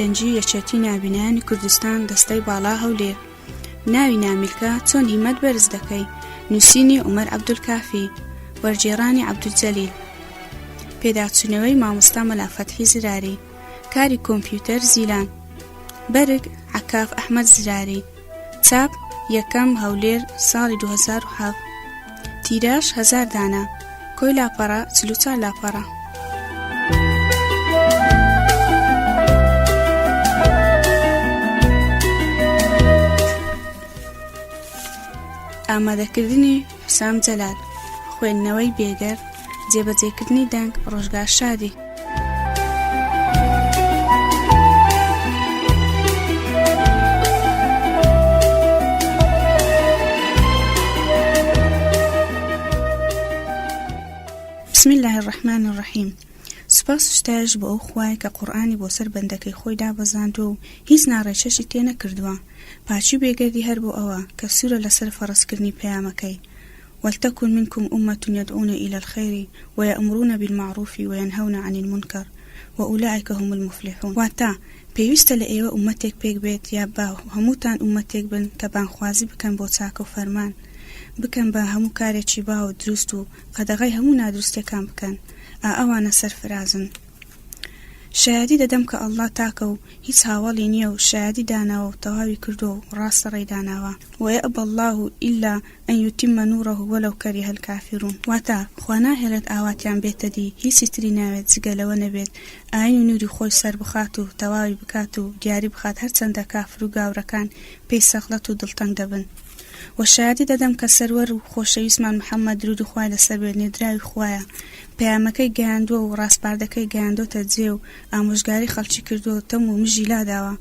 دەنجی یەکێتی نابینانی کوردستان دەستەی باڵا هەولێر. ناوی نامیلکە چۆن هیمەت بەرز دەکەی. نووسینی عومەر عەبدولکافی. وەرگێڕانی عەبدولجەلیل. پێداچوونەوەی مامۆستا مەلا فەتحی زراری. کاری کۆمپیوتەر زیلان. بەرگ عەکاف ئەحمەد زراری. چاپ یەکەم هەولێر ساڵی 2007. تیراژ 1000 دانە. کۆی لاپەڕە 44 لاپەڕە. ئامادەکردنی حوسام جەلال. خوێندنەوەی بێگەر. جێبەجێکردنی دەنگ. ڕۆژگار شادی. بسم الله الرحمن الرحیم. سوپاس و ستایش بۆ ئەو خوای کە قورئانی بۆ سەر بەندەکەی خۆی دابەزاند و هیچ ناڕێچەشی تێ نەکردووە. پاچی بێگەردی هەر بۆ ئەوە کە سوورە لەسەر فەڕزکردنی پەیامەکەی. وَلْتَكُنْ مِنْكُمْ أُمَّةٌ يَدْعُونَ إِلَى الْخَيْرِ وَيَأْمُرُونَ بِالْمَعْرُوفِ وَيَنْهَوْنَ عَنِ الْمُنْكَرِ وَأُولَئِكَ هُمُ الْمُفْلِحُونَ. واتە پێویستە لە ئێوە ئومەتێک پێک بێت یا با هەمووتان ئومەتێک بن کە بانخوازی بکەن بۆ چاکە و فەرمان، بکەن بە هەموو کارێکی باو دروست و قەدەغەی هەموو نادروستیەکان بکەن. ئەوانە سەرفرازن. شایەتی دەدەم کە ئەڵڵا تاکە و هیچ هاوڵی نییە و شایەتی داناوە و تەواوی کردو و ڕاستە ڕێداناوە. وَيَأْبَى اللَّهُ إِلَّا أَن يُتِمَّ نُورَهُ وَلَوْ كَرِهَ الْكَافِرُونَ. واتە خوا ناهێڵێت ئاواتیان بێتە دی، هیچی تری ناوێت جگە لەوە نەبێت ئاین و نووری خۆی سەر بخات و تەواوی بکات و دیاری بخات هەرچەندە کافر و گاورەکان پێی سەخلەت و دڵتەنگ دەبن. وشایەتی دەدەم کە سەروەر و خۆشەویستمان محەممەد درود و خوای لەسەر بێت نێدراوی خوایە، پەیامەکەی گەیاندووە و ڕاستپاردەکەی گەیاندۆتە جێ و ئامۆژگاری خەڵکی کردووە تەم و مژی لاداوە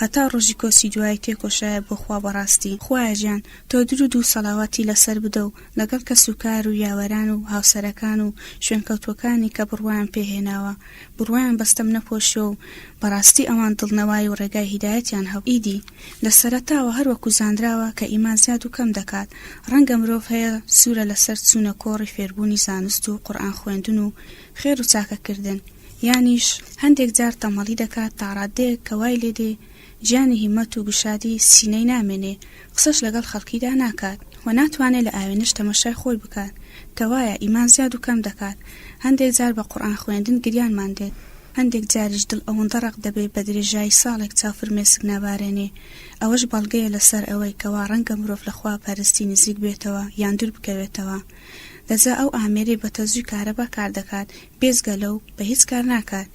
هەتا ڕۆژی کۆسی دوای تێکۆشایە بۆ خوا بەڕاستی. خوایە گیان تۆ درود و سەڵاواتی لەسەر بدە و لەگەڵ کەس و کار و یاوەران و هاوسەرەکان و شوێنکەوتوەکانی کە بڕوایان پێهێناوە، بڕوایان بەستەم نەپۆشیۆ و بەڕاستی ئەوان دڵنەوای و ڕێگای هیدایەتیان هەبوو. ئیدی لە سەرەتاوە هەروەکو زانراوە کە ئیمان زیاد و کەم دەکات. ڕەنگە مرۆڤ هەیە سوورە لەسەر چوونە کۆڕی فێربوونی زانست و قورئان خوێندن و خێر و چاکەکردن، یانیش هەندێک جار تەمەڵی دەکات تا ڕادەیەک کە وای لێدێ گیانی هیمەت و گشادی سینەی نامێنێ، قسەش لەگەڵ خەڵکیدا ناکات و ناتوانێت لە ئاوێنش تەمەشای خۆی بکات کە وایە ئیمان زیاد و کەم دەکات. هەندێک جار بە قورئان خوێندن گریانمان دێت، هەندێک جاریش دڵ ئەوەندە ڕق دەبێت بە درێژایی ساڵێک چاوفرمێسک نابارێنێ. ئەوەش بەڵگەیە لەسەر ئەوەی کەوا ڕەنگە مرۆڤ لە خوا پەرستی نزیک بێتەوە یان دوور بکەوێتەوە. دەجا ئەو ئامێرەی بە تەزوی کارەبا کار دەکات بێزگە لەو بە هیچ کار ناکات،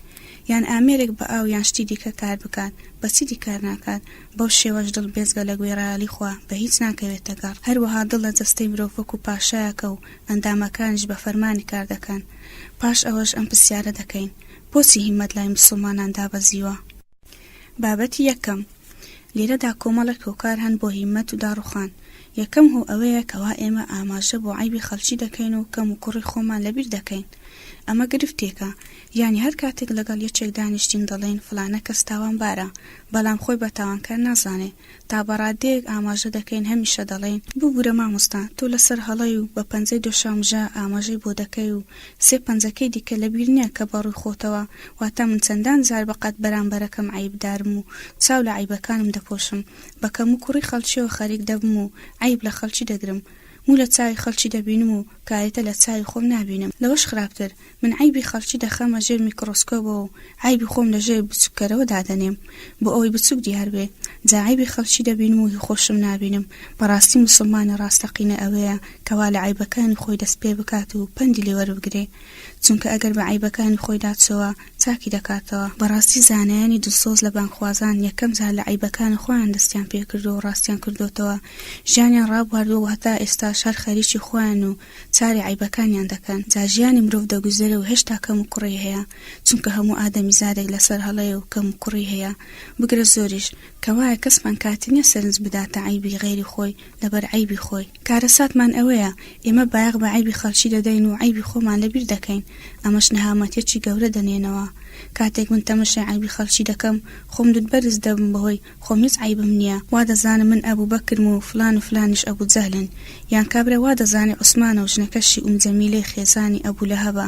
یان ئامێرێک بە ئاو یان شتی دیکە کار بکات بەچی دی کار ناکات. بەو شێوەش دڵ بێزگە لە گوێڕایەڵی خوا بە هیچ ناکەوێتە گەڕ. هەروەها دڵ لە جەستەی مرۆڤ وەکو پاشایەکە و ئەندامەکانیش بە فەرمانی کار دەکەن. پاش ئەوەش ئەم پرسیارە دەکەین: بۆچی هیمەت لای موسڵمانان دابەزیوە؟ بابەتی یەکەم. لێرەدا کۆمەڵێک هۆکار هەن بۆ هیمەت و داڕوخان. یەکەم هۆ ئەوەیە کەوا ئێمە ئاماژە بۆ عیبی خەڵکی دەکەین و کەم و کوڕی خۆمان لەبیر دەکەین. ئەمە گرفتێکە، یانی هەر کاتێک لەگەڵ یەکێک دانیشتین دەڵێن فلانە کەس تاوانبارە، بەڵام خۆی بە تاوانکار نازانێ. تا بەڕادەیەک ئاماژە دەکەین هەمیشە دەڵێن ببوورە مامۆستا تۆ لەسەر هەڵەی و بە پەنجەی دۆشامژە ئاماژەی بۆ دەکەی و سێ پەنجەکەی دیکە لەبیر نییە کە بەڕووی خۆتەوە. واتە من چەندان زار بەقەت بەرامبەرەکەم عیبدارم و چاو لە عیبەکانم دەپۆشم، بە کەم و کوڕی خەڵکیەوە خەریک دەبم و عیب لە خەڵکی دەگرم، مو لە چاوی خەڵکی دەبینم و کارێتە لە چاوی خۆم نابینم. لەوەش خراپتر، من عیبی خەڵکی دەخەمە ژێر میکرۆسکۆپەوە و عیبی خۆم لە ژێر بچووکەرەوە دادەنێم بۆ ئەوەی بچووک دیار بێ. جا عیبی خەڵکی دەبینم و هی خۆشم نابینم. بەڕاستی موسڵمانە ڕاستەقینە ئەوەیە کەوا لە عیبەکانی خۆی دەست پێ بکات و پەندی لێوەربگرێ، چونکە ئەگەر بە عیبەکانی خۆی داچەوە چاکی دەکاتەوە. بەڕاستی زانایانی دڵسۆز لە بانخوازان یەکەم جار لە عیبەکانی خۆیان دەستیان پێ کردو و ڕاستیان کردوتەوە، ژیانیان ڕابواردووە و هەتا ئێستا شەر خەریکی خۆیان و چاری عیبەکانیان دەکەن. جا ژیانی مرۆڤ دەگوزێرە و هێشتا کەم و کوڕی هەیە، چونکە هەموو ئادەمی زارێک لەسەر هەڵەیە و کەم و کوڕی هەیە. بگرە زۆریش کەوایە کەسمان کاتی نییە سەرنج بداتە عیبی غێری خۆی لەبەر عیبی خۆی. کارەساتمان ئەوەیە ئێمە بایەق بە عیبی خەڵکی دەدەین و عیبی خۆمان لەبیر دەکەین. ئەمەش نەهامەتێکی گەورە دەنێنەوە. کاتێک من تەمەشای عیبی خەڵکی دەکەم خۆم دوودبەرز دەبم بەهۆی خۆم هیچ عیبم نییە. وا دەزانم من ئەبوو بەکرم و فلان و فلانیش ئەبوو جەهلن، یان کابرا وا دەزانێ عوسمانە و ژنەکەشی جەمیلەی خێزانی ئەبوو لەهەبە،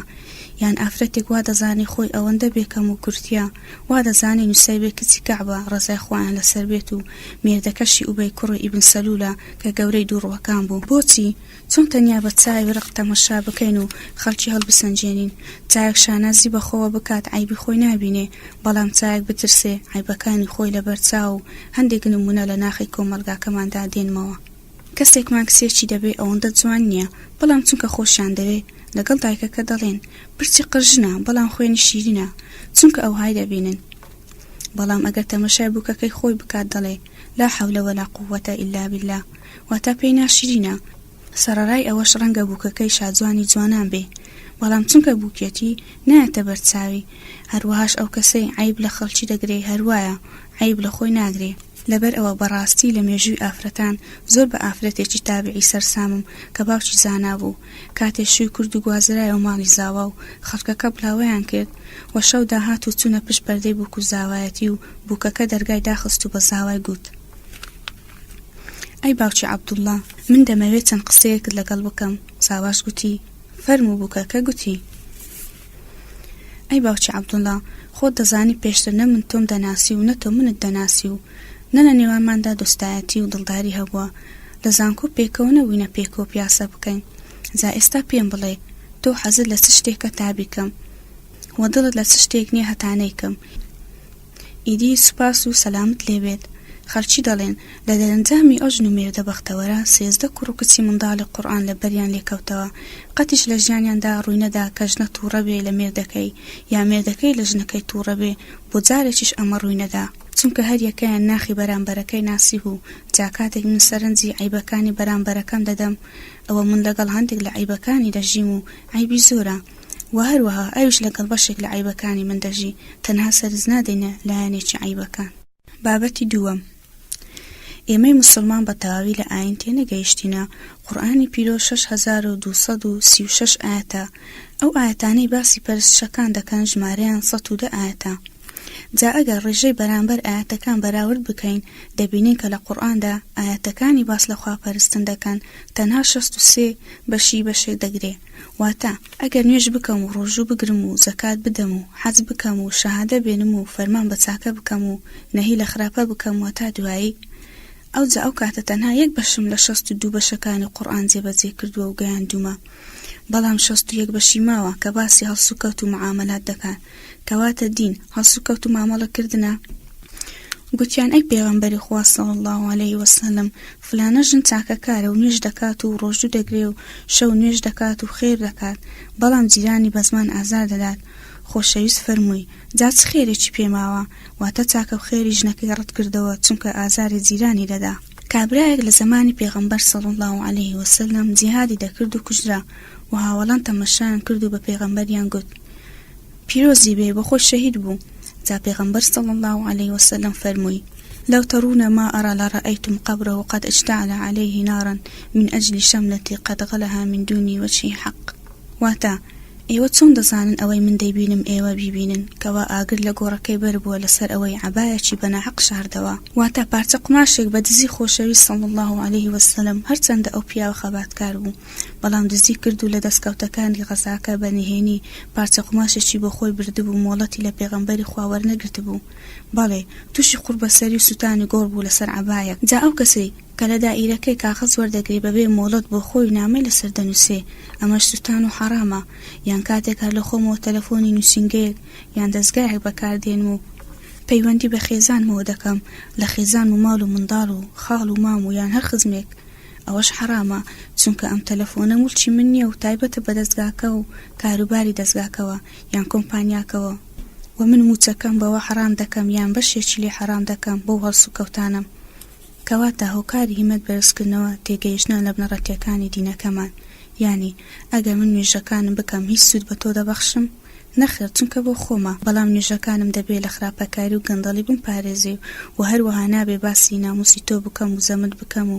یان ئافرەتێک وا دەزانی خۆی ئەوەندە بێکەم و کورتیا وا دەزانی نووسەیبێ کچی کەعبە ڕەزای خۆیان لەسەر بێت و مێردەکەشی ئوبەی کوڕی ئیبن سەلولە کە گەورەی دووڕوەکان بوو. بۆچی چۆن تەنیا بە چای ورق تەمەشا بکەین و خەڵکی هەڵبسەنجێنین؟ چایەک شانازی بەخۆوە بکات عیبی خۆی نابینێ، بەڵام چایەک بترسێ عیبەکانی خۆی لەبەر چاو و هەندێک نمونە لە ناخی کۆمەلگاکەماندا دێنمەوە. کەسێکمان کسێکی دەبێ ئەوەندە جوان نییە، بەڵام چونکە خۆشیان دەوێ لەگەڵ دایکەکە دەڵێن پرچی قژنە بەڵام خوێنی شیرینە، چونکە ئەو های دەبینن. بەڵام ئەگەر تەمەشای بووکەکەی خۆی بکات دەڵێ لا حول ولا قوة إلا بالله، واتە پێی ناشیرینە. سەرەڕای ئەوەش ڕەنگە بووکەکەی شاجوانی جوانان بێ، بەڵام چونکە بووکێتی نایەتە بەرچاوی. هەروەهاش ئەو کەسەی عیب لە خەڵکی دەگرێ هەروایە عیب لە خۆی ناگرێ. لەبەر ئەوە بەڕاستی لە مێژووی ئافرەتان زۆر بە ئافرەتێکی تابعی سەرسامم کە باوکی زانا بوو، کاتێ شووی کورد و گوازرای و ماڵی زاوا و خەڵکەکە بڵاوەیان کرد و شەو داهات و چوونە پشت پەردەی بووک و زاوایەتی و بووکەکە دەرگای داخست و بە زاوای گوت ئەی باوکی عەبدوڵڵا، من دەمەوێت چەند قسەیەکت لەگەڵ بکەم. زاواش گوتی فەرموو. بووکەکە گوتی ئەی باوکی عەبدوڵڵا، خۆت دەزانی پێشتر نە من تۆم دەناسی و نە تۆ منت دەناسی و نە لە نێوانماندا دۆستایەتی و دڵداری هەبووە، لە زانکۆ پێکەوە نەبووینە پێکەوە پیاسە بکەین. جا ئێستا پێم بڵێ تۆ حەزت لە چ شتێکە تا بیکەم و دڵت لە چ شتێک نییە هەتانەیکەم. ئیدی سوپاس و سەلامت لێبێت. خەڵکی دەڵێن لە دەرەنجامی ئەو ژن و مێردە بەختەوەرە 13 کوڕ و کچی منداڵی قورئان لە بەریان لێکەوتەوە، قەتیش لە ژیانیاندا ڕووی نەدا کە ژنە تووڕە بێ لە مێردەکەی یا مێردەکەی لە ژنەکەی تووڕە بێ، بۆ جارێکیش ئەمە ڕووی نەدا، چونکە هەر یەکەیان ناخی بەرامبەرەکەی ناسی بوو. جا کاتێک من سەرنجی عیبەکانی بەرامبەرەکەم دەدەم، ئەوە من لەگەڵ هەندێک لە عیبەکانی دەژیم و عیبی زۆرە، و هەروەها ئەویش لەگەڵ بەشێک لە عیبەکانی من دەژی، تەنها سەرنج نادەینە لایەنێکی عیبەکان. بابەتی دووەم، ئێمەی مسلمان بە تەواوی لە ئاین تێنەگەیشتینە. قورئانی پیرۆز 6236 ئاەتە. ئەو ئاەتانەی باسی پەرستشەکان دەکەن ژمارەیان 110 ئاەتە. جا ئەگەر ڕێژەی بەرامبەر ئاەتەکان بەراورد بکەین، دەبینین کە لە قورئاندا ئاەتەکانی باس لە خواپەرستن دەکەن تەنها 63 بەشی بەشێک دەگرێ. واتە ئەگەر نوێژ بکەم و ڕۆژوو بگرم و زەکات بدەم و حەج بکەم و شەهادە بێنم و فەرمان بە چاکە بکەم و نەهی لە خراپە بکەم و تا دوایی، ئەو جا ئەو کاتە تەنها یەک بەشم لە 62 بەشەکانی قورئان جێبەجێ کردووە و گەیاندومە. بەڵام 61 بەشی ماوە کە باسی هەڵسوکەوت و معاملات دەکات، کەواتە دین هەڵسوکەوت و مامەڵەکردنە. گوتیان ئەی پێغەمبەری خوا صلی الله علیه وسلم، فلانە ژن چاکەکارە و نوێژ دەکات و ڕۆژوو دەگرێ و شەو نوێژ دەکات و خێر دەکات، بەڵام جیرانی بە زمان ئازار دەدات. خۆشەویست فەرمووی جا چ خێرێکی پێماوە؟ واتە چاکە و خێری ژنەکەی ڕەت کردەوە چونکە ئازاری جیرانی دەدا. کابرایەک لە زمانی پێغەمبەر صلی الله علیه وسلم جیهادی دەکرد و کوژرا و هاوڵان تەمەشایان کرد و بە پێغەمبەریان گوت پیرۆزی بێ بە خۆی شەهید بوو. جا پێغەمبەر صلی الله علیه وسلم فەرمووی لو ترون ما أرى لرأيتم قبره قد اشتعل عليه نارا من أجل شملتي قد غلها من دون وجه حق. واتا ئێوە چۆن دەزانن ئەوەی من دەیبینم ئێوە بیبینن کەوا ئاگر لە گۆڕەکەی بەربووە لەسەر ئەوەی عەبایەکی بەناحەق شاردەوە. واتە پارچە قماشێک بە دزی خۆشەویست صلی الله علیه وسلم هەرچەندە ئەو پیاوە خەباتکار بوو، بەڵام دزی کرد و لە دەستکەوتەکانی غەزاکە بەنهێنی پارچە قماشێکی بۆ خۆی بردبوو، مۆڵەتی لە پێغەمبەری خوا وەرنەگرت بوو، بەڵێ تووشی قوربەسەری و سوتانی گۆڕ بوو لەسەر عەبایەک. جا ئەو کەسەی کە لە دائیرەکەی کاغەز وەردەگری بەبێ مۆڵەت بۆ خۆی نامەی لەسەر دەنووسێ، ئەمەش سوتان و حەرامە. یان کاتێک هەر لە خۆمەوە تەلەفۆنی نووسینگەیەک یان دەستگایەک بەکاردێنم و پەیوەندی بە خێزانمەوە دەکەم لە خێزان و ماڵ و منداڵ و خاڵ و مام و یان هەر خزمێک، ئەوەش حەرامە، چونکە ئەم تەلەفۆنە موڵکی من نییە و تایبەتە بە دەستگاکە و کاروباری دەستگاکەوە یان کۆمپانیاکەوە، و من موچەکەم بەوە حەرام دەکەم یان بەشێکی لێ حەرام دەکەم بۆ هەڵسوکەوتانم. کەواتە هۆکاری هیمەت بەرزکردنەوە تێگەیشتن لە بنەڕەتیەکانی دینەکەمان. یعنی ئەگەر من نوێژەکانم بکەم هیچ سوود بە تۆ دەبەخشم؟ نەخێر، چونکە بۆ خۆمە، بەڵام نوێژەکانم دەبێت لە خراپەکاری و گەندەڵی بمپارێزێ و هەروەها نابێ باسی ناموسی تۆ بکەم و زەمت بکەم و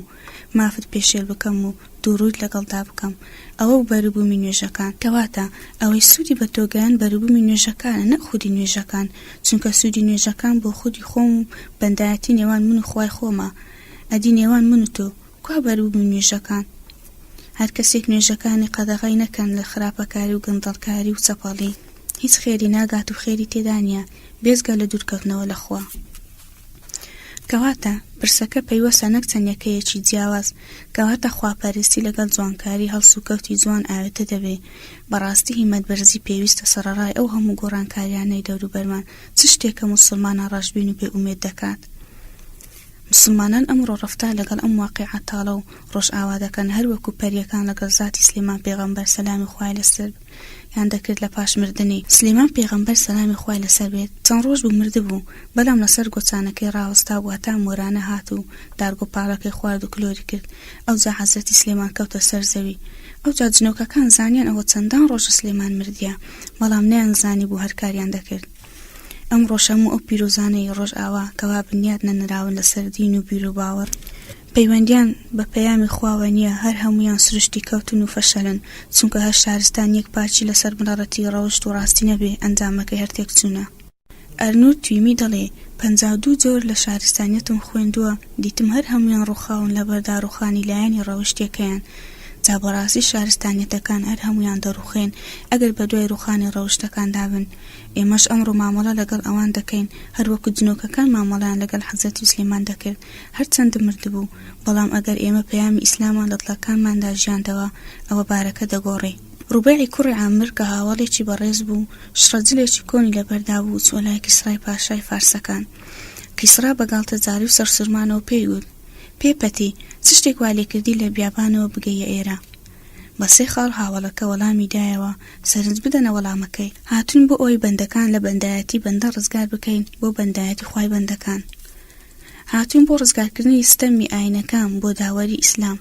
مافت پێشێل بکەم و دووڕوویت لەگەڵدا بکەم. ئەوە بەروبوومی نوێژەکان. کەواتە ئەوەی سوودی بە تۆگەیان بەروبوومی نوێژەکانە، نەک خودی نوێژەکان، چونکە سوودی نوێژەکان بۆ خودی خۆم و بەندایەتی نێوان من و خوای خۆمە. ئەدی نێوان من و تۆ کوا بەروبوومی نوێژەکان؟ هەر کەسێک نوێژەکانی قەدەغەی نەکەن لە خراپەکاری و گەندەڵکاری و چەپەڵی هیچ خێری ناگات و خێری تێدا نیە بێزگە لە دوورکەوتنەوە لە خوا. کەواتە پرسەکە پەیوەستە نەک چەندەکەیەکی جیاواز، کەواتە خواپەرستی لەگەڵ جوانکاری هەڵسوکەوتی جوان ئاوێتە دەبێ. بەڕاستی هیمەتبەرزی پێویستە سەرەڕای ئەو هەموو گۆڕانکاریانەی دەوروبەرمان چ شتێکە موسڵمانە ڕاشبین و بێ ئومێد دەکات. مسلمانان ئەمڕۆ ڕەفتار لەگەڵ ئەم واقعە تاڵە و ڕۆژ ئاوا دەکەن هەروەکو پەریەکان لەگەڵ زاتی سلێمان پێغەمبەر سەلامی خوای لەسەر یان دەکرد لە پاش مردنی سلێمان پێغەمبەر سەلامی خوای لەسەر بێت چەند ڕۆژ بوو مردبوو، بەڵام لەسەر گۆچانەکەی ڕاوەستا بووە تا مۆرانە هات و دارگۆپاڵەکەی خوارد و کلۆری کرد. ئەوجا حەزرەتی سلێمان کەوتە سەر زەوی. ئەوجا جنۆکەکان زانیان ئەوە چەندان ڕۆژە سلێمان مردیە، بەڵام نەیانزانی بوو هەر کاریان ئەکرد. ئەم ڕۆژەموو ئەو پیرۆزانەی ڕۆژ ئاوا کەوا بنیاد نەنراون لەسەر دین و بیر و باوەڕ پەیوەندیان بە پەیامی خواوە نییە، هەر هەمویان سروشتی کەوتن و فەشەلن، چونکە هەر شارستان یەک پارچی لەسەر بنەڕەتی ڕەوشت و ڕاستی نەبێ ئەنجامەکەی هەر تێکچوونە. ئەرنۆد تویمی دەڵێ 52 جۆر لە شارستانیەتم خوێندووە، دیتم هەر هەمویان ڕووخاون لە بەردا ڕووخانی لایەنی ڕەوشتێکەیان. جا بەڕاستی شارستانیەتەکان هەر هەمویان دەڕووخێن ئەگەر بە دوای ڕووخانی ڕەوشتەکان دابن. ئێمەش ئەمڕۆ مامەڵە لەگەڵ ئەوان دەکەین، هەروەکو جنۆکەکان مامەڵیان لەگەڵ حەزرەتی سلێمان دەکرد هەرچەندە مردبوو، بەڵام ئەگەر ئێمە پەیامی ئیسلامان لە دڵەکانماندا ژیاندەوە ئەوە بارەکە دەگۆڕێ. ڕوبەعی کوڕی عامر کە هاوڵێکی بەڕێز بوو شڕەجلێکی کۆنی لەبەردا بوو چوە لای کیسڕای پاشای فارسەکان. کیسڕا بەگاڵتە جاری و سەرسوورمانەوە پێی گوت: پێپەتی چ شتێک وا لێکردی لە بیابانەوە بگەیە ئێرە؟ بە 3 خاڵ هاوڵەکە وەڵامی دایەوە سەرنج بدەنە وەڵامەکەی. هاتون بۆ ئەوی بەندەکان لە بەندایەتی بەندە ڕزگار بکەین بۆ بەندایەتی خوای بەندەکان. هاتون بۆ ڕزگارکردنی ستەمی ئاینەکان بۆ داوەری ئیسلام.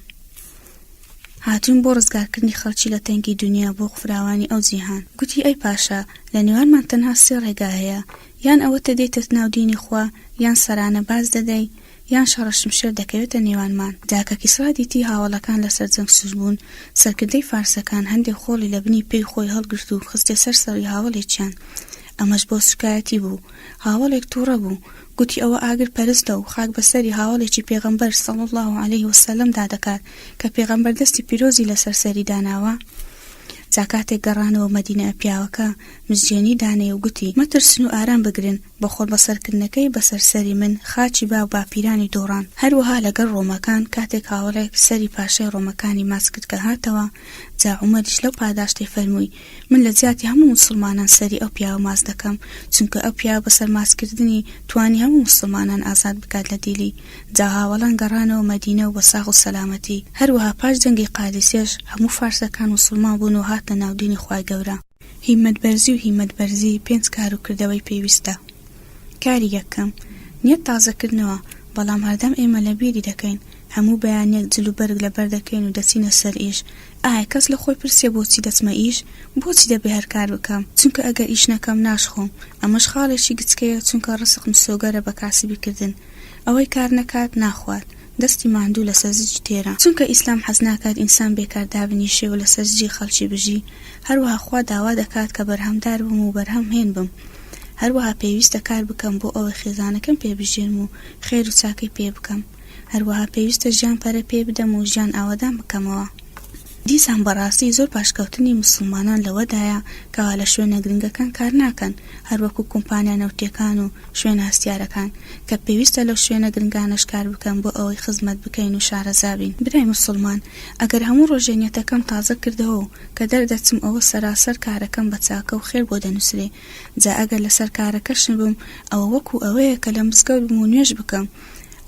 هاتون بۆ ڕزگارکردنی خەڵکی لە تەنگی دنیا بۆ خفراوانی ئەو جیهان. گوتی: ئەی پاشا، لە نێوانمان تەنها 3 ڕێگا هەیە، یان ئەوەتە دێتە ناو دینی خوا، یان سەرانە باز دەدەی، یان شەڕەشمشێر دەکەوێتە نێوانمان. جاکە کیسڕا دیتی هاوڵەکان لەسەر جەنگ سوس بوون، سەرکردەی فارسەکان هەندێک خۆڵی لە بنی پێی خۆی هەڵگرت و خستێ سەر سەری هاوڵێکیان. ئەمەش بۆ سوکایەتی بوو. هاوڵێک تووڕە بوو، گوتی ئەوە ئاگر پەرستە و خاک بەسەری هاوڵێکی پێغەمبەر صلی الله علیه وسلم دادەکات کە پێغەمبەر دەستی پیرۆزی لەسەر سەری داناوە. جاکاتێک گەڕانەوە مەدینە پیاوەکە مزجێنی دانێ و گوتی: مەترسن و ئارام بگرن، بەخۆڵ بەسەرکردنەکەی بەسەرسەری من خاچی با و باپیرانی دۆڕان. هەروەها لەگەڵ ڕۆمەکان کاتێک هاوڵێک سەری پاشای ڕۆمەکانی ماچ کرد کە هاتەوە، جا عومەریش لەو پاداشتی فەرمووی: من لە جیاتی هەموو مسلمانان سەری ئەو پیاوە ماچ دەکەم، چونکە ئەو پیاوە بەسەر ماچکردنی توانی هەموو مسلمانان ئازاد بکات لە دیلی. جا هاوڵان گەڕانەوە مەدینە و بە ساغ و سەلامەتی. هەروەها پاش جەنگی قادسیەش هەموو فارسەکان مسلمان بوون و هاتە ناو دینی خوای گەورە. هیمەتبەرزی و هیمەتبەرزی 5 کار و کردەوەی پێویستە. کاری یەکەم نیەت تازەکردنەوە، بەڵام هەردەم ئێمە لە بیری دەکەین هەموو بەیانێک جل و بەرگ لەبەر دەکەین و دەچینە سەر ئیش. ئایا کەس لە خۆی پرسێ بۆچی دەچمە ئیش؟ بۆچی دەبێ هەر کار بکەم؟ چونکە ئەگەر ئیش نەکەم ناشخۆم. ئەمەش خاڵێکی گچکەیە، چونکە ڕزقم سۆگەرە بە کاسبیکردن. ئەوەی کار نەکات ناخوات، دەستی ماندوو لە سەرزی تێرە. چونکە ئیسلام حەز ناکات ئینسان بێکار دابنیشێ و لە سەرزی خەڵکی بژی. هەروەها خوا داوا دەکات کە بەرهەمدار بم و بەرهەم هێن بم. هەروەها پێویستە کار بکەم بۆ ئەوەی خێزانەکەم پێبژێنم و خێر و چاکەی پێ بکەم. هەروەها پێویستە ژیان پەرە پێ بدەم و ژیان ئاوادان بکەمەوە. دیسان بەڕاستی زۆر پاشکەوتنی مسلمانان لەوەدایە کەوا لە شوێنە گرنگەکان کار ناکەن، هەروەکو کۆمپانیا نەوتیەکان و شوێنە هەستیارەکان کە پێویستە لەو شوێنە گرنگانەش کار بکەن بۆ ئەوەی خزمەت بکەین و شارەزابین. برای مسلمان، ئەگەر هەموو ڕۆژێنیەتەکەم تازە کردەوە و کە دەردەچم ئەوە سەراسەر کارەکەم بە چاکە و خێر بۆ دەنووسرێ، جا ئەگەر لەسەر کارەکەشن بم ئەوە وەکو ئەوەیە کە لە مزگەوت بم و نوێژ بکەم.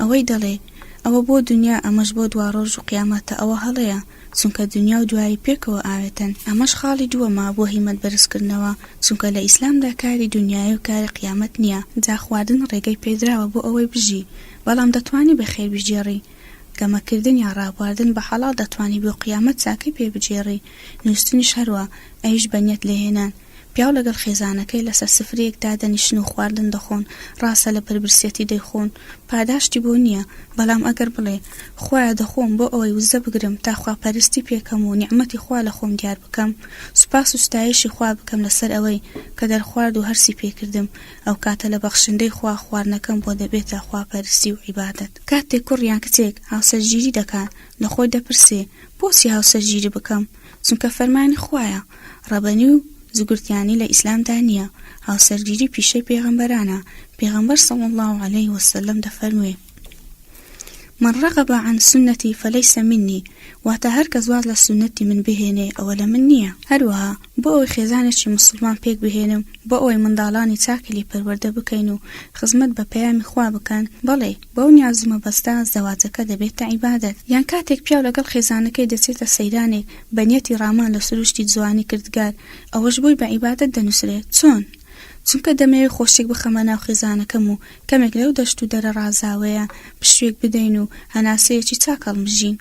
ئەوەی دەڵێ ئەوە بۆ دنیا، ئەمەش بۆ دوا ڕۆژ و قیامەتە، ئەوە هەڵەیە، چونکە دنیا و دوایی پێکەوە ئاوێتن. ئەمەش خاڵی دووەما بۆ هیمەت بەرزکردنەوە، چونکە لە ئیسلامدا کاری دنیای و کاری قیامەت نییە. جا خواردن ڕێگەی پێدراوە بۆ ئەوەی بژی، بەڵام دەتوانی بەخێر بژێڕی. گەمەکردن یا ڕابواردن بە حەڵال دەتوانی بۆ قیامەت چاکەی پێ بجێڕی. نووستنیش هەروە، ئەویش بەنیەت لێهێنان. پیاو لەگەڵ خێزانەکەی لەسەر سفرەیەکدا دەنیشن و خواردن دەخۆن، ڕاستە لە بربرسێتی دەیخۆن، پاداشتی بۆ نییە، بەڵام ئەگەر بڵێ خۆیان دەخۆم بۆ ئەوەی وزە بگرم تا خواپەرستی پێکەم و نیعمەتی خوا لە خۆم دیار بکەم، سوپاس و ستایشی خوا بکەم لەسەر ئەوەی کە دەرخوارد و هەرسی پێکردم، ئەو کاتە لە بەخشندەی خوا خواردنەکەم بۆ دەبێتە خواپەرستی و عیبادەت. کاتێک کوڕیان کچێک هاوسەرگیری دەکات لە خۆی دەپرسێ بۆچی هاوسەرگیری بکەم؟ چونکە فەرمانی خوایە، ڕەبەنی و زوگرتیانی لە ئیسلامدا نییە، هاوسەرگیری پیشەی پێغەمبەرانە. پێغەمبەر صلی الله عليه وسلم دەفەرموێ من رغب عن سنتي فليس مني، واتە هەر کەس واز لە سنەتی من بهێنێ ئەوە لە من نییە. هەروەها بۆ ئەوەی خێزانێکی مسلمان پێک بهێنم، بۆ ئەوەی منداڵانی چاکلی پەروەردە بکەین و خزمەت بە پەیامی خوا بکەن، بەڵێ بەو نیازمە بەستە زەواجەکە دەبێتە عیبادەت. یان کاتێک پیاو لەگەڵ خێزانەکەی دەچێتە سەیرانێک بەنیەتی ڕامان لە سروشتی جوانی کردگار، ئەوەش بۆی بە عیبادەت دەنووسرێت. چۆن؟ چونکە دەمەوێت خۆشێک بخەمە ناو خێزانەکەم و کەمێک لەو دەشت و دەرە ڕازاوەیە پشتێک بدەین و هەناسەیەکی چاکەڵ مژین.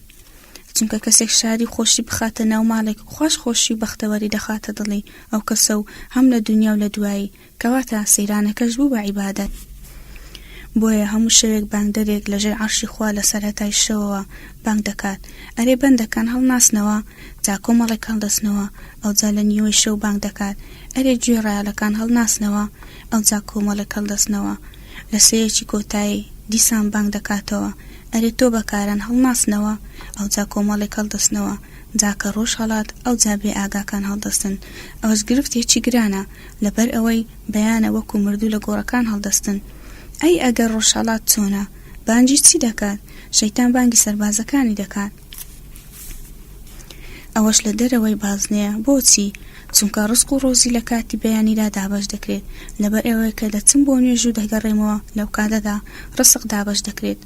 چونکە کەسێک شاری خۆشی بخاتە ناو ماڵێک، خوش خۆشی و بەختەوەری دەخاتە دڵی ئەو کەسە و هەم لە دنیا و لە دوایی، کەواتە سەیرانەکەش بوو بە عیبادەت. بۆیە هەموو شەوێک بانگدەرێک لەژێر عەرشی خوا لە سەرەتای شەوەوە بانگ دەکات، ئەرێ بەندەکان هەڵناسنەوە، جا کۆمەڵێک هەڵدەستنەوە، ئەوجا لە نیوەی شەو بانگ دەکات، ئەرێ گوێ ڕایەڵەکان هەڵناسنەوە، ئەوجا کۆمەڵێک هەڵدەستنەوە، لە سەیەکی کۆتایی دیسان بانگ دەکاتەوە، ئەرێ تۆ بەکاران هەڵناسنەوە، ئەوجا کۆمەڵێک هەڵدەستنەوە، جاکە ڕۆژ هەڵات ئەوجا بێ ئاگاکان هەڵدەستن. ئەوەش گرفتێکی گرانە لەبەر ئەوەی بەیانە وەکو مردوو لە گۆڕەکان هەڵدەستن. ئەی ئەگەر ڕۆژهەڵات چۆنە؟ بانگی چی دەکات؟ شەیتان بانگی سەربازەکانی دەکات. ئەوەش لە دەرەوەی بازنەیە. بۆچی؟ چونکە ڕزق و ڕۆزی لە کاتی بەیانیدا دابەش دەکرێت، لەبەر ئەوەی کە دەچم بۆ نوێژ و دەگەڕێمەوە لەو کاتەدا ڕزق دابەش دەکرێت.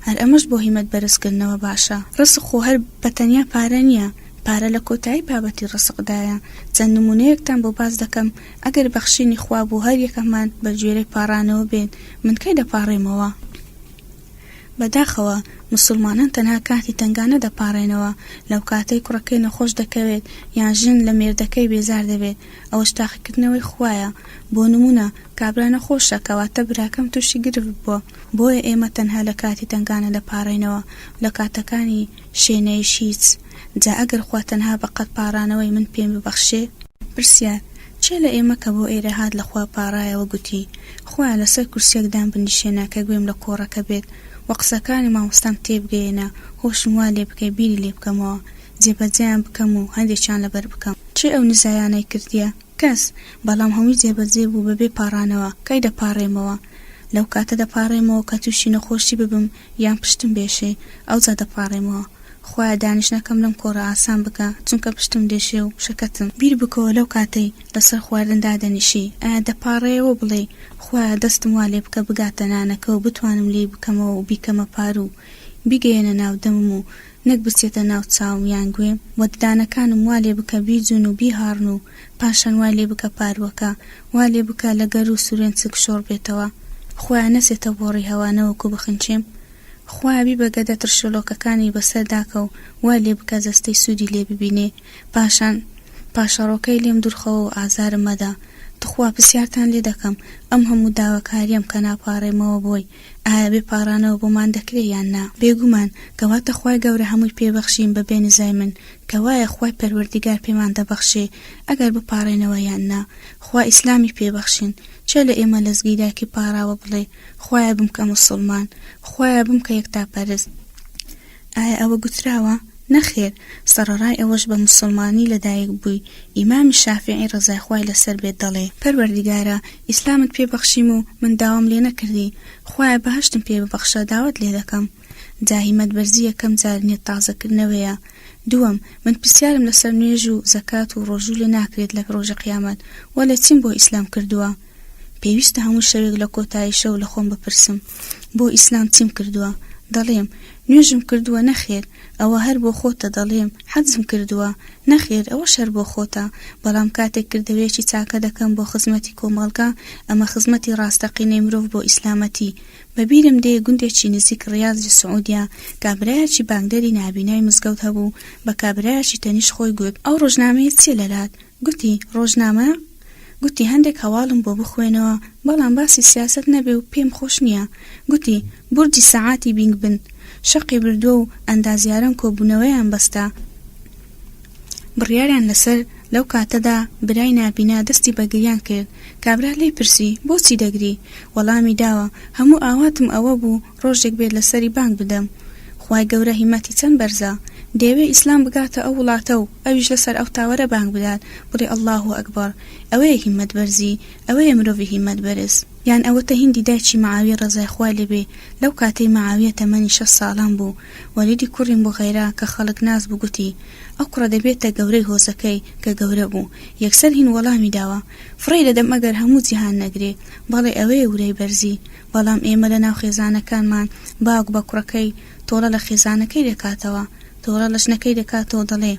هەر ئەمەش بۆ هیمەت بەرزکردنەوە باشە. ڕزق خۆ هەر بەتەنیا پارە نییە، پارە لە کۆتایی بابەتی ڕزقدایە. چەند نمونەیەکتان بۆ باز دەکەم، ئەگەر بەخشینی خوا بۆ هەر یەکەمان بە گوێرەی پاڕانەوە بێن، من کەی دەپاڕێمەوە؟ بەداخەوە مسلمانان تەنها کاتی تنگانە دەپاڕێنەوە، لەو کاتەی کوڕەکەی نەخۆش دەکەوێت یان ژن لە مێردەکەی بێزار دەبێت، ئەوەش تاقیکردنەوەی خوایە. بۆ نمونە کابرا نەخۆشە کەواتە براکەم تووشی گرفت بووە، بۆیە ئێمە تەنها لە کاتی تنگانە دەپاڕێنەوە، لە کاتەکانی شوێنەیش هیچ. جا ئەگەر خوا تەنها بەقەت پاڕانەوەی من پێم ببەخشێ؟ پرسیار چێ لە ئێمە کە بۆ ئێرە هات لە خوا پاڕایەوە گوتی خوایە لەسەر کورسێکدان بنیشێنە کە گوێم لە کۆڕەکە بێت، وە قسەکانی مامۆستام تێبگەێنە، هۆشم وا لێ بکەی بیری لێ بکەمەوە، جێبەجێیان بکەم و هەندێکیان لەبەر بکەم. چێ ئەو نزایانەی کردیە؟ کەس. بەڵام هەمووی جێبەجێ بوو بەبێ پاڕانەوە. کەی دەپاڕێمەوە؟ لەو کاتە دەپاڕێمەوە کە تووشی نەخۆشی ببم یان پشتم بێشێ، ئەوجا دەپاڕێمەوە. خوایە دانیشتەکەم لەم کۆڕە ئاسان بکە، چونکە پشتم دێشێ و شەکەتم. بیر بکەوە لەو کاتەی لەسەر خواردندا دەنیشی، ئایا دەپاڕێەوە بڵێ خوایە دەستم وا لێ بکە بگاتە نانەکە و بتوانم لێ بکەمەوە و بیکەمە پار و بیگەێنە ناو دەمم و نەک بچێتە ناو چاوم یان گوێم، وە ددانەکانم وا لێ بکە بیجون و بیهاڕن و پاشان وا لێ بکە پاروەکە، وا لێ بکە لە گەر و سورێن چک شۆڕ بێتەوە. خوایە نەسێتە بۆڕی هەوانەوەکو بخنچێم. خوابی بەگەدە ترشۆلۆکەکانی بەسەر داکە و وا لێ بکە جەستەی سوودی لێ ببینێ، پاشان پاشەڕۆکەی لێم دوورخەوە و ئازارم مەدا. تخوا پرسیارتان لێ دەکەم ئەم هەموو داواکاریم کە ناپاڕێمەوە بۆی ئایا بێ پاڕانەوە بۆمان دەکرێت یان نا؟ بێگومان کەواتە خوای گەورە هەمووی پێبەخشین بەبێ نزای من، کەوایە خوای پەروەردیگار پێمان دەبەخشێ ئەگەر بپاڕێنەوە یان نا. خوا ئیسلامی پێبەخشین. چێ لە ئێمە لەزگیراکی پاراوە بڵێ خوایە بمکە موسڵمان، خوایە بمکە یەکتاپەرست؟ ئایا ئەوە گوتراوە؟ نەخێر. سەرەڕای ئەوەش بە مسلمانی لەدایک بووی. ئیمامی شافعی ڕەزای خوای لەسەر بێت دەڵێ پەروەردیگارە ئیسلامت پێبەخشیم و من داوام لێ نەکردی، خوایە بەهەشتم پێ ببەخشە داوت لێ دەکەم. جاهیمەت بەرزی یەکەم جارنێت تازەکردنەوەیە. دووەم من پرسیارم لەسەر نوێژ و زەکات و ڕۆژوو لێ ناکرێت لە ڕۆژە قیامەت، وە لە چیم بۆ ئیسلام کردووە؟ پێویستە هەموو شەوێک لە کۆتایی شەو لە خۆم بپرسم بۆ ئیسلام چیم کردووە؟ دەڵێم نوێژم کردووە. نەخێر، ئەوە هەر بۆ خۆتە. دەڵێم حەجم کردووە. نەخێر، ئەوە شەر بۆ خۆتە. بەڵام کاتێک کردەوەیەکی چاکە دەکەم بۆ خزمەتی کۆمەڵگا، ئەمە خزمەتی ڕاستەقینەی مرۆڤ بۆ ئیسلامەتی. بەبیرم دێ گوندێکی نزیک ڕیاضی سعودیا کابرایەکی بانگدەری نابینای مزگەوت هەبوو، بە کابرایەکی تەنیش خۆی گوت ئەو ڕۆژنامەیە چیە لەلات؟ گوتی ڕۆژنامە؟ گوتی هەندێک هەواڵم بۆ بخوێنەوە بەڵام باسی سیاست نەبێ و پێم خۆش نییە. گوتی بورجی سەعاتی بینگ بن، شەقی بردووە و ئەندازیاران کۆبوونەوەیان بەستا. بڕیاریان لەسەر لەو کاتەدا برای نابینا دەستی بەگریان کرد. کابرا لێی پرسی بۆچی دەگری؟ وەڵامی داوە هەموو ئاواتم ئەوە بوو ڕۆژێک بێت لەسەری بانگ بدەم. خوای گەورە هیمەتی چەند بەرزە، دەیەوێ ئیسلام بگاتە ئەو وڵاتە و ئەویش لەسەر ئەو تاوەرە بانگ بدات بڵێ ئەڵڵاهو ئەکبەر. ئەوەیە هیمەت بەرزی، ئەوەیە مرۆڤی هیمەت بەرز. یان ئەوەتە هیندی دایکی مەعاویە ڕەزای خوای لێبێ لەو کاتەی مەعاویە تەمەنی 6 ساڵان بوو. وەلیدی کوڕی مغیرە کە خەڵک ناز بوو گوتی ئەو کوڕە دەبێتە گەورەی هۆزەکەی کە گەورە بوو. یەکسەر هین وەڵامی داوە فڕی دەدەم ئەگەر هەموو جیهان نەگرێ، بەڵێ ئەوەیە ورەی بەرزی. بەڵام ئێمە لە ناو خێزانەکانمان باوک بە کوڕەکەی تۆڵە لە خێزانەکەی دەکاتەوە، تۆڵە لە ژنەکەی دەکاتەوە، دەڵێ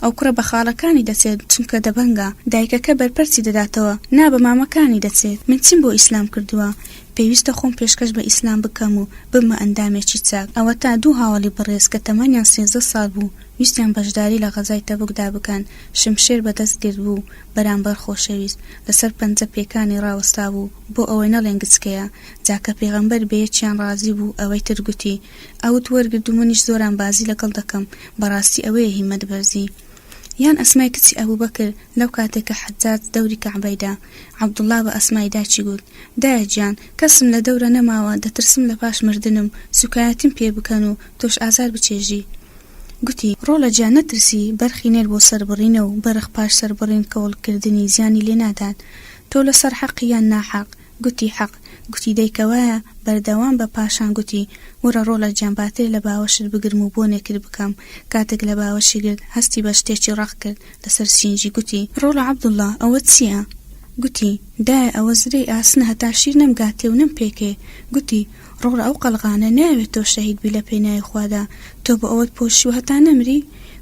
ئەو کوڕە بە خاڵەکانی دەچێت چونکە دەبەنگە، دایکەکە بەرپەرچی دەداتەوە، نا بە مامەکانی دەچێت. من چیم بۆ ئیسلام کردووە؟ پێویستە خۆم پێشکەش بە ئیسلام بکەم و بمە ئەندامێکی چاک. ئەوە تا 2 هاوڵی بەڕێز کە تەمەنیان 13 ساڵ بوو ویستیان بەشداری لە غەزای تەبوکدا بکەن، شمشێر بەدەست گرت بوو بەرامبەر خۆشەویست لەسەر پەنجە پێکانی ڕاوەستا بوو بۆ ئەوەی نەڵێن گچکەیە. جاکە پێغەمبەر بەیەکیان ڕازی بوو ئەوەی تر گوتی ئەوت وەرگرت و منیش زۆران بازی لەگەڵ دەکەم. بەڕاستی ئەوەیە هیمەت بەرزی. یان ئەسمای کچی ئەبوبەکر لەو کاتێکە حەجاج دەوری کەعبەیدا عەبدوڵڵا بە ئەسمای داچی گوت دایە گیان کەسم لە دەورە نەماوە، دەترسم لە پاش مردنم سوکایەتیم پێ بکەن و تۆش ئازار بچێژی. گوتی ڕۆڵە گیان نەترسی بەرخی نێر بۆ سەربڕینە و بەرخ پاش سەربڕین کەوڵکردنی زیانی لێ نادات. تۆ لەسەر حەقی یان ناحەق؟ گوتی حەق. گوتی دەیکەوایە بەردەوام بە پاشان گوتی وەرە ڕۆڵە گیانباتر لە باوەشت بگرم و بۆنێکرد بکەم. کاتێک لە باوەشی گرت هەستی بە شتێکی ڕاق کرد لەسەر سینجی. گوتی ڕۆڵە عەبدوڵڵا ئەوە چییە؟ گوتی دایە ئەوە زرەی ئاسنە هەتا شیر نەمگاتێ و نەم پێکێ. گوتی ڕۆڵە ئەو قەلغانە ناوێت تۆ شەهید بی لە پێناوی خوادا، تۆ بە ئەوەت پۆشی و هەتا نەمری؟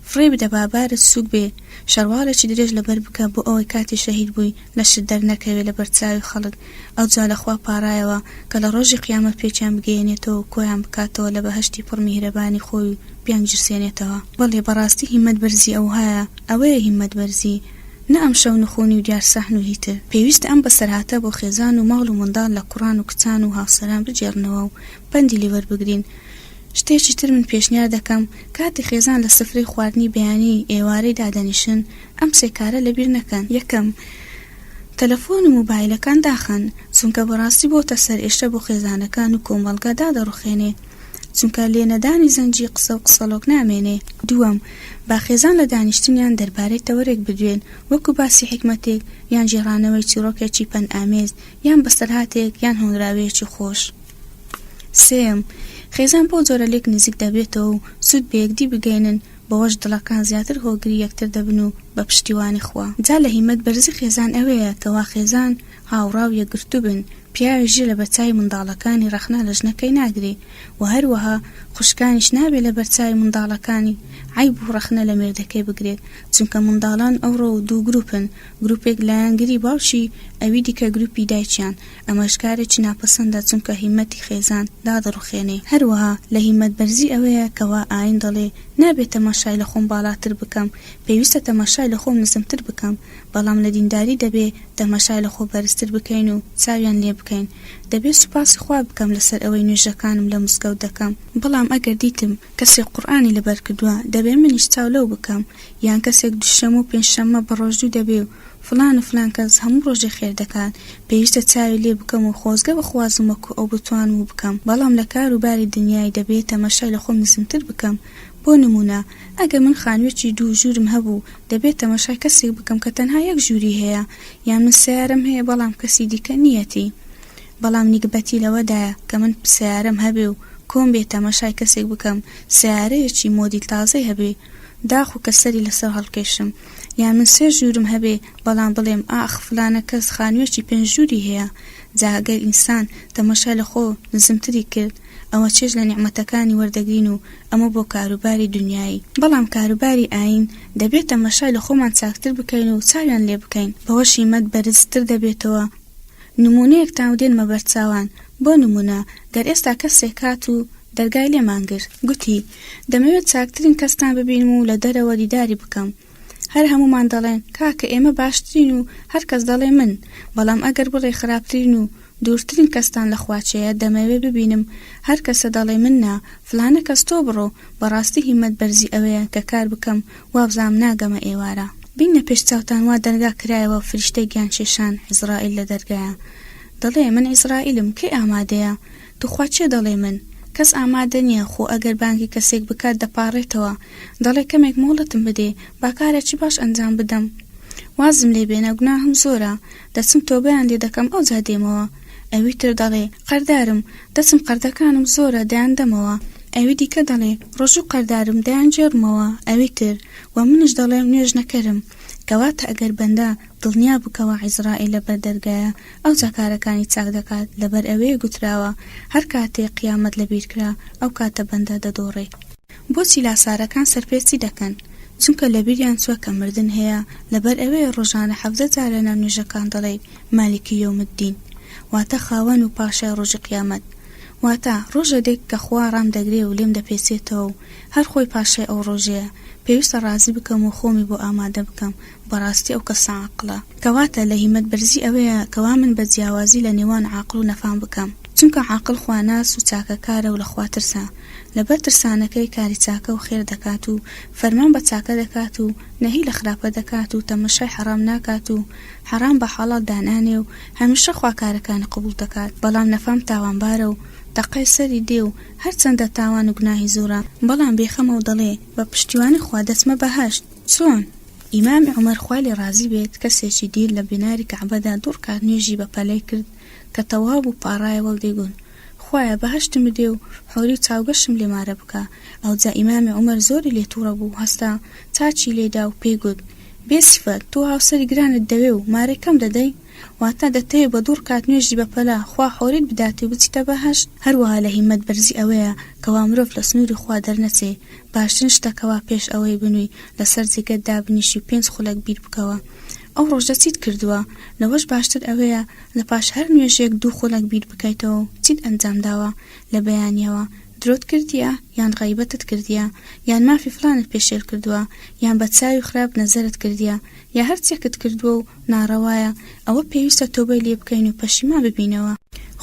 فڕێ بدە بابارت سوک بێ، شەروالێکی درێژ لەبەر بکە بۆ ئەوەی کاتی شەهید بووی لەشت دەرنەکەوێت لە بەرچاوی خەڵک. ئەو جا لەخوا پارایەوە کە لە ڕۆژی قیامەت پێچیان بگەێنێتەوە و کۆیان بکاتەوە لە بەهەشتی پڕ میهرەبانی خۆی و بیان گیرسێنێتەوە. بەڵێ بەڕاستی هیمەت بەرزی ئەو هەیە، ئەوەیە هیمەت بەرزی، نە ئەم شەو نخۆنی و دیار سەحن و هیتر. پێویستە ئەم بەسەرهاتە بۆ خێزان و ماڵ و منداڵ لە کوڕان و کچان و هاوسەران بجێڕنەوە و پەندی لێوەربگرین. شتێکی تر من پێشنیار دەکەم کاتی خێزان لە سفرەی خواردنی بەیانی ئێوارەی دادەنیشن ئەم سێکارە لەبیر نەکەن. یەکەم تەلەفۆن و مۆبایلەکان داخەن، چونکە بەڕاستی بۆتە سەر ئێشە بۆ خێزانەکان و کۆمەڵگە دادەڕوخێنێ، چونکە لێنەدانی زەنجی قسە و قسەڵۆک نامێنێ. دووەم با خێزان لە دانیشتنیان دەربارەی تەوەرێک بدوێن، وەکو باسی حکمەتێک یان جێڕانەوەی چیرۆکێکی پەن ئامێز یان بەسەرهاتێک یان هۆنراوەیەکی خۆش. سێم خێزان بۆ جۆرە لێک نزیک دەبێتەوە و سوود بە یەکدی بگەێنن، بەوەش دڵەکان زیاتر هۆگری یەکتر دەبن و بە پشتیوانی خوا. جا لە هیمەت بەرزی خێزان ئەوەیە کەوا خێزان هاوڕاو یەکگرتوو بن، پیاوی ژیر لە بەرچاوی منداڵەکانی ڕەخنا لە ژنەکەی ناگرێ و هەروەها خوشکانیش نابێت لە بەرچاوی منداڵەکانی عیب و ڕەخنە لە مێردەکەی بگرێت، چونکە منداڵان ئەوڕۆ دوو گروپن، گروپێک لایەنگری باوشی ئەوی دیکە گروپی دایکیان. ئەمەش کارێکی ناپەسەندە چونکە هیمەتی خێزان دادەڕوخێنێ. هەروەها لە هیمەت بەرزی ئەوەیە کەوا ئاین دەڵێ نابێت تەماشای لە خۆم باڵاتر بکەم، پێویستە تەماشای لە خۆم نزمتر بکەم، بەڵام لە دینداری دەبێ تەماشای لە خۆ بەرزتر بکەین و چاویان لێ بکەین. دەبێت سوپاسی خوا بکەم لەسەر ئەوەی نوێژەکانم لە مسکەوت دەکەم، بەڵام ئەگەر دیتم کەسێک قورئانی لەبەر کردووە دەبێ منیش چاو لەو بکەم، یان کەسێک دووشەمە و پێنجشەممە بە ڕۆژدوو دەبێ و فلان و فلان کەس هەموو ڕۆژێ خێر دەکات، پێویستە چاوی لێ بکەم و خۆزگە بخوازم وەکو ئەو بتوانم و بکەم. بەڵام لە کار و باری دنیای دەبێت تەماشای لە خۆم نزمتر بکەم. بۆ نمونە ئەگە من خانوێکی دوو ژوورم هەبوو دەبێت تەماشای کەسێک بکەم کە تەنها یەک ژووری هەیە، یان من سیارەم هەیە بەڵام کەسی دیکە نیەتی. بەڵام نیگبەتی لەوەدایە کە من سیارەم هەبێ و کۆم بێت تەماشای کەسێک بکەم، سیارەیەکی مۆدیل تازەی هەبێ داخ و کەسەری لەسەر هەڵکێشم، یان من 3 ژوورم هەبێ بەڵام بڵێم ئاخ فلانە کەس خانوێکی 5 ژووری هەیە. جا ئەگەر ئینسان تەماشای لە خۆ نزمتری کرد ئەوە چێژ لە نیعمەتەکانی وەردەگرین و ئەمە بۆ کاروباری دنیایی. بەڵام کاروباری ئاین دەبێت تەماشای لە خۆمان چاکتر بکەین و چاویان لێ بکەین، بەوەش هیمەت بەرزتر دەبێتەوە. نمونەیەک تاودێنمە بەرچاوان. بۆ نمونە گەر ئێستا کەسێک کات و دەرگای لێمان گرت، گوتی دەمەوێت چاکترین کەستان ببینم و لە دەرەوە دیداری بکەم. هەر هەمومان دەڵێن کاکە ئێمە باشترین و هەر کەس دەڵێ من، بەڵام ئەگەر بڵێ خراپترین و دوورترین کەستان لە خواچەیە دەمەوێ ببینم هەر کەسە دەڵێ من نا فلانە کەس تۆ بڕۆ، بەڕاستی هیمەت بەرزی ئەوەیە کە کار بکەم وابزام ناگەمە ئێوارە. بینە پێش چاوتان وا دەرگا کرایەوە فریشتەی گیانکێشان عیزرائیل لە دەرگایە دەڵێ من عیزرائیلم، کێ ئامادەیە؟ توخوا چێ دەڵێ من؟ کەس ئامادە نییە، خۆ ئەگەر بانگی کەسێک بکات دەپاڕێتەوە، دەڵێ کەمێک مۆڵەتم بدێ با کارێکی باش ئەنجام بدەم، وازم لێ بێنە گوناهم زۆرە، دەچم تۆبەیان لێ دەکەم ئەو جا دێمەوە. ئەوی تر دەڵێ قەردارم، دەچم قەردەکانم زۆرە دەیان دەمەوە. ئەوی دیکە دەڵێ ڕۆژ و قەردارم دەیان جێڕمەوە. ئەوی تر و منش دەڵێم نوێژ نەکەرم. کەواتە ئەگەر بەندە دڵنیا بکەوە عیزرائیل لەبەر دەرگایە ئەو جاکارەکانی چاک دەکات، لەبەر ئەوەیە گوتراوە هەر کاتێک قیامەت لەبیر کرا ئەو کاتە بەندە دەدۆڕێت. بۆچی لاسارەکان سەرپێچی دەکەن؟ چونکە لەبیریان چووە کە مردن هەیە، لەبەر ئەوەیە ڕۆژانە 17 جار لە ناو نوێژەکان دەڵێ مالکی یەومددین، واتە خاوەن و پاشای ڕۆژی قیامەت، واتە ڕۆژە دێک کە خوا ڕام دەگرێ و لێم دەپێچێتەوە و هەر خۆی پاشای ئەو ڕۆژەیە پێویستە ڕازی بکەم و خۆمی بۆ ئامادە بکەم بەڕاستی ئەو کەسە عاقڵە. کەواتە لە هیمەت بەرزی ئەوەیە کەوا من بە جیاوازی لە نێوان عاقڵ و نەفام بکەم، چونکە عاقڵ خواناس و چاکەکارە و لە خوا ترسا، لەبەر ترسانەکەی کاری چاکە و خێر دەکات و فەرمان بە چاکە دەکات و نەهی لە خراپە دەکات و تەمەشای حەرام ناکات و حەرام بە حەڵال دانانێ و هەمیشە خواکارەکانی قبول دەکات. بەڵام نەفام تاوانبارە و تەقەی سەری دێ و هەرچەندە تاوان و گوناهی زۆرە، بەڵام بێخەمە و دەڵێ بە پشتیوانی خوا دەچمە بەهەشت. چۆن؟ ئیمامی عومەر خوای لێ ڕازی بێت کەسێکی دیر لە بیناری کەعبەدا دوور کات نوێژی بە پەلەی کرد کە تەواو و پاڕایەوە و دەیگوت خوایە بەهەشتم بدێ و حۆری چاوگەشم لێمارە بکە. ئەوجا ئیمامی عومەر زۆری لێ تووڕە بوو، هەستا چاچی لێدا و پێی گوت بێسیفەت تۆ هاوسەری گرانت دەوێ و مارەی کەم دەدەی؟ واتە دەتەوێت بە دوور کات نوێژی بە پەلا خوا حۆریت بداتی و بچیتە بەهەشت. هەروەها لە هیمەت بەرزی ئەوەیە کەوا مرۆڤ لە سنووری خوا دەرنەچێ، باشترین شتەکەوا پێش ئەوەی بنووی لەسەر جێگەت دابنیشی و 5 خولەک بیر بکەوە ئەو ڕۆژدە چیت کردووە، لەوەش باشتر ئەوەیە لە پاش هەر نوێژێک 2 خولەک بیر بکەیتەوە چیت ئەنجام داوە لە بەیانیەوە، درۆت کردیە یان غەیبەتت کردیە یان مافی فلانت پێشێل کردووە یان بە چاوی خراپ نەزەرت کردیە یا هەر چێکت کردووە و ناڕەوایە، ئەوە پێویستە تۆبەی لێ بکەین و پەشیمان ببینەوە.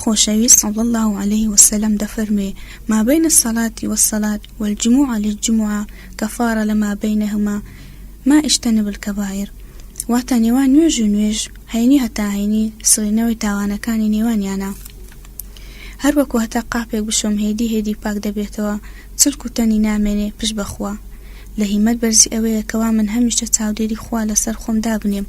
خۆشەویست صلی الله عليه وسلم دەفەرمێ ما بین الصلاة والصلاة والجمعة للجمعة كفارة لما بينهما ما اجتنب الكبائر. واتە نێوان نوێژ و نوێژ هەینی هەتا هەینی سڵینەوەی تاوانەکانی نێوانیانە، هەروەکو هەتا قاپێک بشۆم هێدی پاک دەبێتەوە، چرک و تەنی نامێنێ پشت بەخوا. لە هیمەت بەرزی ئەوەیە کەوا من هەمیشە چاودێری خوا لەسەر خۆم دابنێم،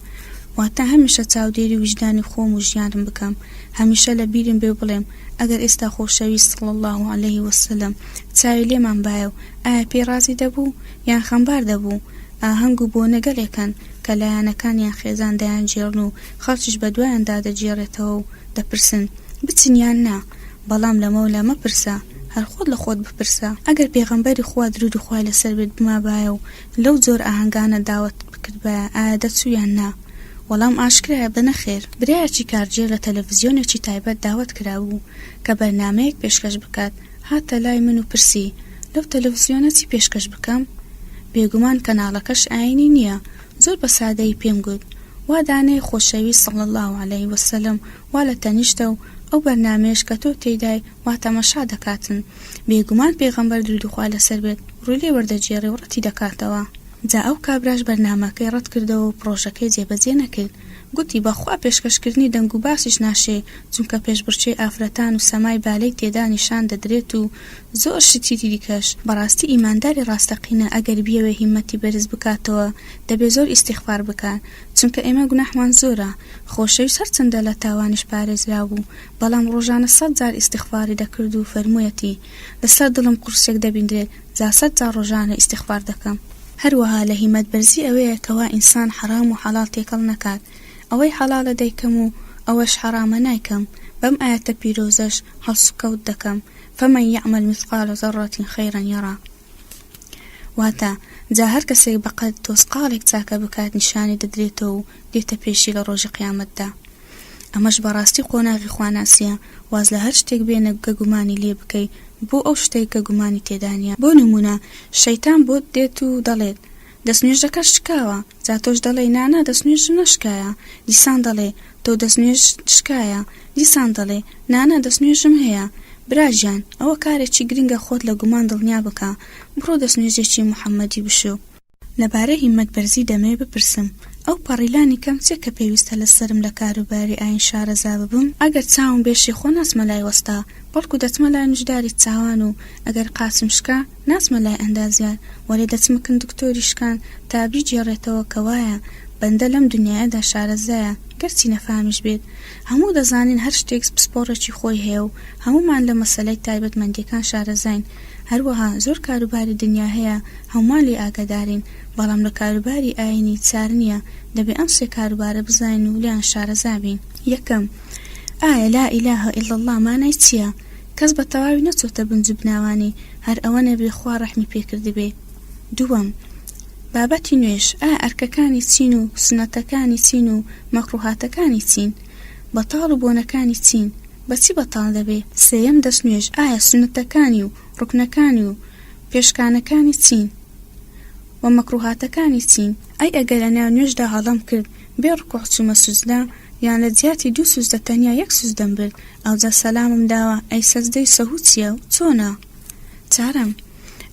واتە هەمیشە چاودێری وجدانی خۆم و ژیانم بکەم، هەمیشە لە بیرم بێ بڵێم ئەگەر ئێستا خۆشەویست صلی الله عليه وسلم چاوی لێمان بایە و ئایا پێی ڕازی دەبوو یان خەمبار دەبوو، ئاهەنگ و بۆ نەگەلێکن کە لایەنەکانیان خێزان دەیان جێڕن و خەڵکیش بە دوایاندا دەجێڕێتەوە و دەپرسن بچین یان نا، بەڵام لە مەولا مەپرسە، هەر خۆت لە خۆت بپرسە. ئەگەر پێغەمبەری خوا درود و خوای لەسەر بێت بما بایە و لەو جۆر ئاهەنگانە داوەت بکرد بایە ئایا دەچوو یان نا؟ وەڵام ئاشکرایە بەنەخێر. برایەکی کارجێر لە تەلەڤیزیۆنێکی تایبەت داوەت کرابوو کە بەرنامەیەک پێشکەش بکات، هاتە لای من و پرسی لەو تەلەڤیزیۆنە چی پێشکەش بکەم؟ بێگومان کەناڵەکەش ئاینی نییە، زۆر بە سادەی پێم گوت وا دانەی خۆشەویست صلی الله عليه وسلم وا لە تەنیشتە و ئەو بەرنامەیەش کە تۆ تێدای وا تەماشا دەکاتن، بێگومان پێغەمبەر درود و خوا لەسەر بێت ڕووی لێ وەردەگێڕێ و ڕەتی دەکاتەوە. جا ئەو کابراش بەرنامەکەی ڕەت کردەوە و پرۆژەکەی جێبەجێ نەکرد، گوتی بەخوا پێشکەشکردنی دەنگ و باسیش ناشێ، چونکە پێشبڕکێی ئافرەتان و سەمای بالەی تێدا نیشان دەدرێت و زۆر شتی دیکەش. بەڕاستی ئیمانداری ڕاستەقینە ئەگەر بیەوێ هیمەتی بەرز بکاتەوە دەبێ زۆر ئیستیغفار بکات، چونکە ئێمە گوناحمان زۆرە. خۆشەویست هەرچەندە لە تاوانیش پارێزرا بوو، بەڵام ڕۆژانە 100 جار ئیستیغفاری دەکرد و فەرموویەتی لەسەر دڵم قورسێک دەبیندرێت جا 100 جار ڕۆژانە ئیستیغفار دەکەم. هەروەها لە هیمەت بەرزی ئەوەیە کەوا ئینسان حرام و حەڵال تێکەڵ نەکات، ئەوەی حەڵالە دەیکەم و ئەوەش حرامە نایکەم، بەم ئاەتە پیرۆزەش هەڵسوکەوت دەکەم فەمەن یەعمەل مثقال ذەڕەة خەیرا یەرا. واتە جا هەر کەسێک بەقەد تۆسقاڵێک چاکە بکات نیشانی دەدرێتەوە و دێتە پێشی لە ڕۆژی قیامەتدا. ئەمەش بەڕاستی قۆناغی خواناسیە، واز لە هەر شتێک بێنە گەگومانی لێ بکەی بۆ ئەو شتێک کە گومانی تێدانە. بۆ نمونە شەیتان بۆت دێت و دەڵێت دەستنوێژەکە شکاوە، جا تۆش دەڵێ نانا دەستنوێژم نەشکایە، دیسان دەڵێ تۆ دەستنوێژ شکایە، دیسان دەڵێ نانا دەستنوێژم هەیە. براژیان ئەوە کارێکی گرنگە خۆت لە گومان دڵنیا بکە، بڕۆ دەستنوێژێکی محەممەدی بشو. لەبارەی هیمەت بەرزی دەمێ بپرسم ئەو پەڕیلانی کەم چێ کە پێویستە لە سرم لە کاروباری ئاین شارەزا ببم؟ ئەگەر چاوم بێشی خۆ ناسمە لای وەستا، بەڵکو دەچمە لای نوشداری چاوان و ئەگەر قاسم شکا ناسمە لای ئەندازیار، وەرێ دەچمە کندکتۆری شکان تا بیجێڕێتەوە کە وایە بەندە لەم دنیایەدا شارەزایە گەرچی نەفامیش بێت. هەموو دەزانین هەر شتێک پسپۆڕێکی خۆی هەیە و هەمومان لە مەسەلەی تایبەتمەندیەکان شارەزاین. هەروەها زۆر کاروباری دنیا هەیە هەمومان لێ ئاگادارین، بەڵام لە کاروباری ئاینی چار نییە، دەبێ ئەم سێ کاروبارە بزانین و لیان شارەزابین. یەکەم، ئایا لا ئیلاهە ئیلا الله مانای چییە؟ کەس بە تەواوی نەچۆتە بنج و بناوانی، هەر ئەوە نەبێ خوا ڕەحمی پێکردی بێ. دووەم، بابەتی نوێژ، ئایا ئەرکەکانی چین و سنەتەکانی چین و مەکروهاتەکانی چین؟ بەتاڵ و بۆنەکانی چین؟ بەچی بەتاڵ دەبێ؟ سێیەم، دەستنوێژ، ئایا سنەتەکانی و ڕوکنەکانی و پێشکانەکانی چین و مەکروهاتەکانی چین؟ ئەی ئەگەر لە ناو نوێژدا هەڵام کرد بێ ڕکوع چوومە سوجدا، یان لە جیاتی دوو سوجدە تەنیا یەک سوجدەم برد، ئەوجا سەلامم داوە، ئەی سەجدەی سەهوو چییە و چۆنە؟ چارەم،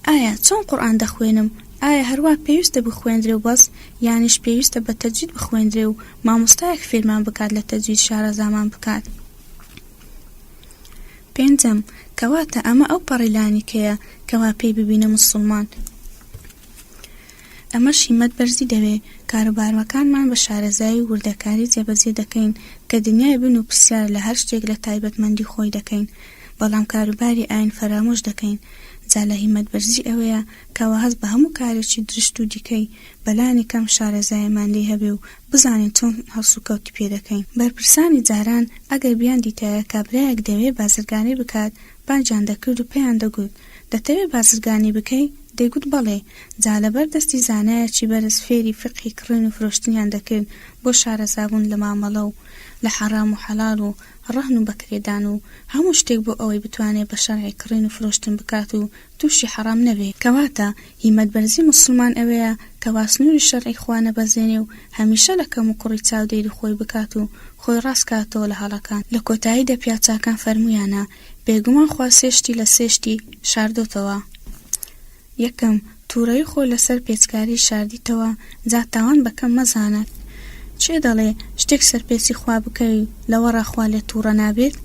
ئایا چۆن قورئان دەخوێنم؟ ئایا هەروە پێویستە بخوێندرێ و بەس، یانیش پێویستە بە تەجوید بخوێندرێ و مامۆستایەک فێرمان بکات لە تەجوید شارەزامان بکات؟ پێنجەم، کەواتە ئەمە ئەو پەڕیلانی کەیە کەوا پێی ببینە موسڵمان. ئەمەش هیمەت بەرزی دەوێ کاروبارەکانمان بە شارەزایی و وردەکاری جێبەجێ دەکەین کە دنیای بن و پرسیار لە هەر شتێک لە تایبەتمەندی خۆی دەکەین، بەڵام کاروباری ئاین فەرامۆش دەکەین. جا لە هیمەت بەرزی ئەوەیە کەوا هەست بە هەموو کارێکی درشت و دیکەی بەلانی کەم شارەزایەمان لێ هەبێ و بزانین چۆن هەڵس و کەوتی پێ دەکەین. بەرپرسانی جاران ئەگەر بیان دیتایە کابرایەک دەوێ بازرگانی بکات، بانجان دەکرد و پێیان دەگوت دەتەوێت بازرگانی بکەی؟ دەیگوت بەڵێ. جا لەبەر دەستی زانایەکی بەرز فێری فقهی کڕین و فرۆشتنیان دەکرد بۆ شارەزابوون لە مامەڵە و لە حەرام و حەلال و ڕەهن و بەکرێدان و هەموو شتێک بۆ ئەوەی بتوانێت بە شەرعی کڕین و فرۆشتن بکات و تووشی حەرام نەبێ. کەواتە هیمەت بەرزی موسڵمان ئەوەیە کە واسنووری شەرعی خوا نەبەزێنێ و هەمیشە لە کەم و کوڕی چاودێری خۆی بکات و خۆی ڕاست کاتەوە لە هەڵەکان. لە کۆتاییدا پیاچاکان فەرموویانە بێگومان خوا سێشتی لە سێشتی شاردۆتەوە. یەکەم، تووڕەی خۆی لەسەر پێچکاری شاردیتەوە، جا تاوان بەکەم مەزانێت. چێ دەڵێ شتێک سەرپێچی خوا بکەوی لەوە ڕاخوا لێ تووڕە نابێت؟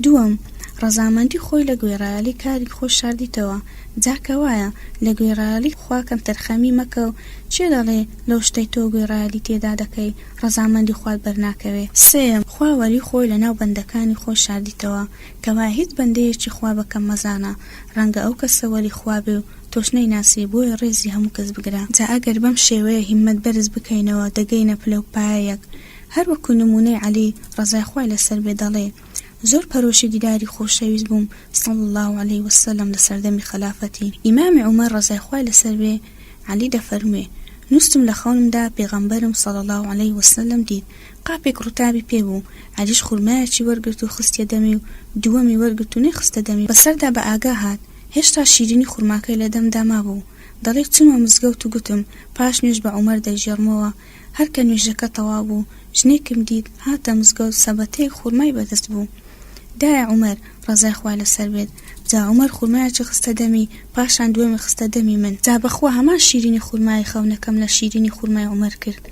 دووەم، ڕەزامەندی خۆی لە گوێڕایەلی کاری خۆی شاردیتەوە، جا کەوایە لە گوێڕایەلی خوا کەم تەرخەمی مەکە و چێ دەڵێ لەو شتەی تۆ گوێڕایەلی تێدا دەکەی ڕەزامەندی خوات بەرناکەوێ. سێیەم، خوا وەلی خۆی لەناو بەندەکانی خۆی شاردیتەوە، کەوا هیچ بەندەیەکی خوا بەکەم مەزانە، ڕەنگە ئەو کەسە وەلی خوا بێ و تۆش نەیناسی بۆیە ڕێزی هەموو کەس بگرە. جا ئەگەر بەم شێوەیە هیمەت بەرز بکەینەوە دەگەینە پلە و پایەک. هەر وەکو نمونەی عەلی ڕەزای خوای لەسەر بێ دەڵێ زۆر پەرۆشی دیداری خۆشەویست بووم صلی الله علیه وسلم لە سەردەمی خلافەتی. ئیمامی عومەر ڕەزای خوای لەسەر بێ عەلی دەفەرموێ نووستم لە خەونمدا پێغەمبەرم صلی الله علیه وسلم دید، قاپێک ڕووتابی پێبوو، عەلیش خورمایەکی وەرگرت و خستیە دەمی و دووەمی وەرگرت و نەیخستە دەمی، بەسەردا بە ئاگا هات، هێشتا شیرینی خورماکەی لە دەمدا مابوو. دەڵێ چوومە مزگەوت و گوتم پاش نوێژ بە عومەر دەیژێڕمەوە، هەر کە نوێژەکە تەواو بوو ژنێکم دید هاتە مزگەوت سەبەتەیەک خورمای بەدەست بوو. دایە عومەر ڕەزای خوای لەسەر بێت. جا عومەر خورمایەکی خستە دەمی، پاشان دووەمی خستە دەمی من. جا بەخوا هەمان شیرینی خورمای خەونەکەم لە شیرینی خورمای عومەر کرد.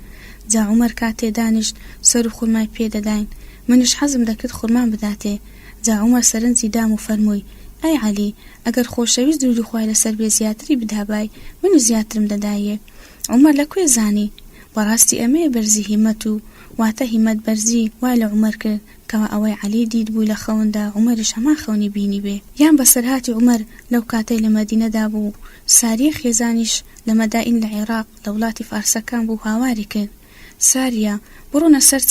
جا عومەر کاتێ دانیشت سەر و خورمای پێدەداین، منیش حەزم دەکرد خورمان بداتێ. جا عومەر سەرنجی دام و فەرمووی ئەی عەلی ئەگەر خۆشەویست درود و خوای لەسەر بێ زیاتری بدابای منی زیاترم دەدایە. عومەر لەکوێ زانی؟ بەڕاستی ئەمەیە بەرزی هیمەت و واتە هیمەت بەرزی وای لە عومەر کرد کەوا ئەوەی عەلی دید بووی لە خەوندا عومەریش هەمان خەونی بینی بێ. یان بەسەرهاتی عومەر لەو کاتەی لە مەدینەدا بوو، ساریە خێزانیش لە مەدائین لە عێراق لە وڵاتی فارسەکان بوو، هاواری کرد ساریە بڕۆنە سەر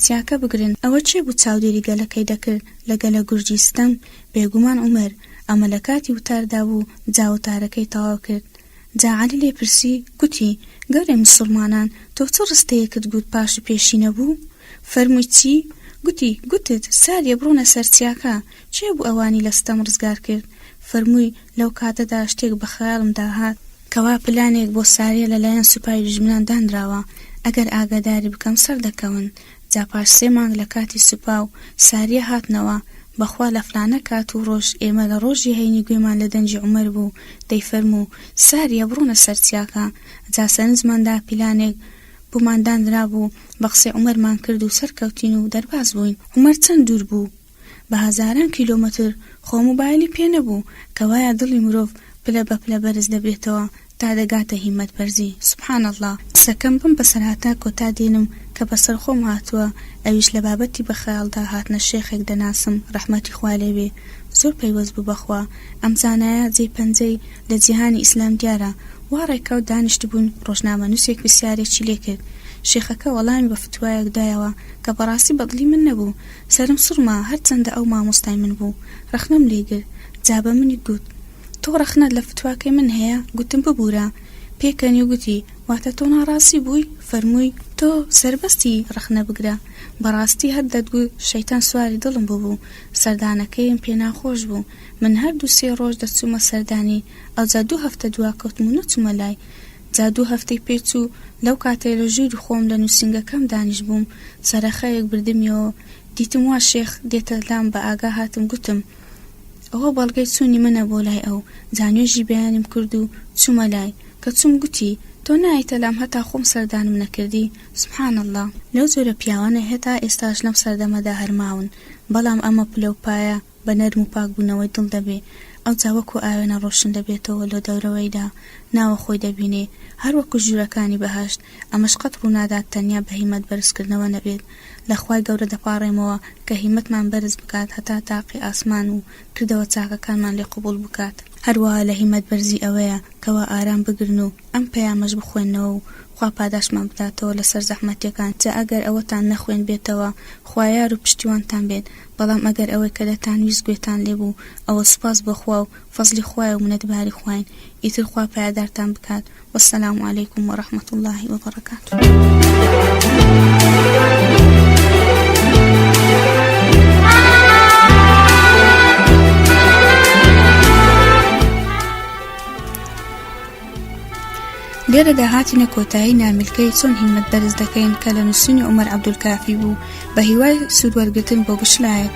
چیاکە بگرن. ئەوە چێ بوو چاودێری گەلەکەی دەکرد لە گەلە گورجیستەم؟ بێگومان عومەر ئەمە لە کاتی وتاردا بوو، جاوتارەکەی تەواو کرد. جا عەلی لێ پرسی، گوتی گەورەی موسڵمانان تۆ چ ڕستەیەکت گوت پاش و پێشی نەبوو؟ فەرمووی چی؟ گوتت ساریە بڕۆنە سەر چیاکە، چێ بوو ئەوانی لەستەم ڕزگار کرد؟ فەرمووی لەو کاتەدا شتێک بە خەیاڵم داهات کەوا پلانێک بۆ ساریە لەلایەن سوپای دژمنان دانراوە ئەگەر ئاگاداری بکەم سەر دەکەون. جا پاش 3 مانگ لە کاتی سوپا و ساریە هاتنەوە بەخوا لە فلانە کات و ڕۆژ ئێمە لە ڕۆژی هەینی گوێمان لە دەنجی عومەر بوو دەیفەرموو ساریە بڕونە سەر چیاکە. جا سەرنجماندا پلانێک بۆماندانرا بوو بە قسەی عومەرمان کرد و سەرکەوتین و دەرباز بووین. عومەر چەند دوور بوو بە هەزاران کیلۆمەتر خۆ موبایلی پێ نەبوو کە وایە دڵی مرۆڤ پلە بە پلە بەرز دەبێتەوە تا دەگاتە هیمەت بەرزی. سبحان الله. قسەکەم بم بەسەرهاتا کۆتا دێنم کە بەسەر خۆم هاتووە ئەویش لە بابەتی بەخەیاڵدا هاتنە شێخێک دەناسم ڕەحمەتی خوا لێبێ زۆر پەیوەست بوو بەخوا. ئەم زانایە جێی پەنجەی لە جیهانی ئیسلام دیارە وا ڕێکەوت دانیشت بوون ڕۆژنامە نووسێک پرسیارێکی لێ کرد. شێخەکە وەڵامی بە فتوایەک دایەوە کە بەڕاستی بەدڵی من نەبوو، سەرم سوڕما هەرچەندە ئەو مامۆستای من بوو. ڕەخنەم لێگرت. جا بە منی گوت تۆ ڕەخنەت لە فتواکەی من هەیە؟ گوتم ببوورە. پێکەنی و گوتی واتە تۆ ناڕاستی بووی؟ فەرمووی تۆ سەربەستی ڕەخنە بگرە. بەڕاستی هەر دەتگوت شەیتان سواری دڵم بوو، سەردانەکەیم پێ ناخۆش بوو. من هەر 2-3 ڕۆژ دەچوومە سەردانی، ئەوجا 2 هەفتە دوا کەوتم و نەچوومە لای. جا 2 هەفتەی پێچوو لەو کاتەی لە ژووری خۆم لە نووسینگەکەم دانیش بووم، سەرەخەیەک بردمیەوە دیتم وا شێخ دێتە لام بە ئاگا هاتم گوتم ئەوە بەڵگەی چوونی منە بۆ لای ئەو. جانوێژی بەیانیم کرد و چوومە لای. کە چووم گوتی تۆ نایتە لام هەتا خۆم سەردانم نەکردی. سبحان الله. لەو جۆرە پیاوانە هێتا ئێستاش لەم سەردەمەدا هەرماون، بەڵام ئەمە پلەپایە بە نەرم و پاکبوونەوەی دڵ دەبێ. ئەو جاوەکو ئاوێنە ڕۆشن دەبێتەوە لە دەورەوەیدا ناوە خۆی دەبینێ هەروەکو ژوورەکانی بەهاشت. ئەمەش قەت ڕوونادات تەنیا بە هیمەت بەرزکردنەوە نەبێت. لە خوای گەورە دەپاڕێمەوە کە هیمەتمان بەرز بکات هەتا تاقی ئاسمان و کردەوە چاکەکانمان لێ قبول بکات. هەروەها لە هیمەت بەرزی ئەوەیە کەوا ئارام بگرن و ئەم پەیامەش بخوێنەوە و خوا پاداشمان بداتەوە لەسەر زەحمەتیەکان. جا ئەگەر ئەوەتان نەخوێن بێتەوە خوا یار و پشتیوانتان بێت، بەڵام ئەگەر ئەوەی کە دەتان ویست گوێتان لێبوو ئەوە سوپاس بەخوا و فەزلی خوایە و منەتباری خواین. ئیتر خوا پایدارتان بکات. وەسەلام عەلەیکم وەڕەحمەت الله وبەڕەکاتوه. لێرە داهاتینە کۆتایی نامیلکەی چۆن هیمەت بەرز دەکەین کە لە نووسینی عومەر عەبدولکافی بوو بە هیوای سوودوەرگرتن بۆ گشلایەک.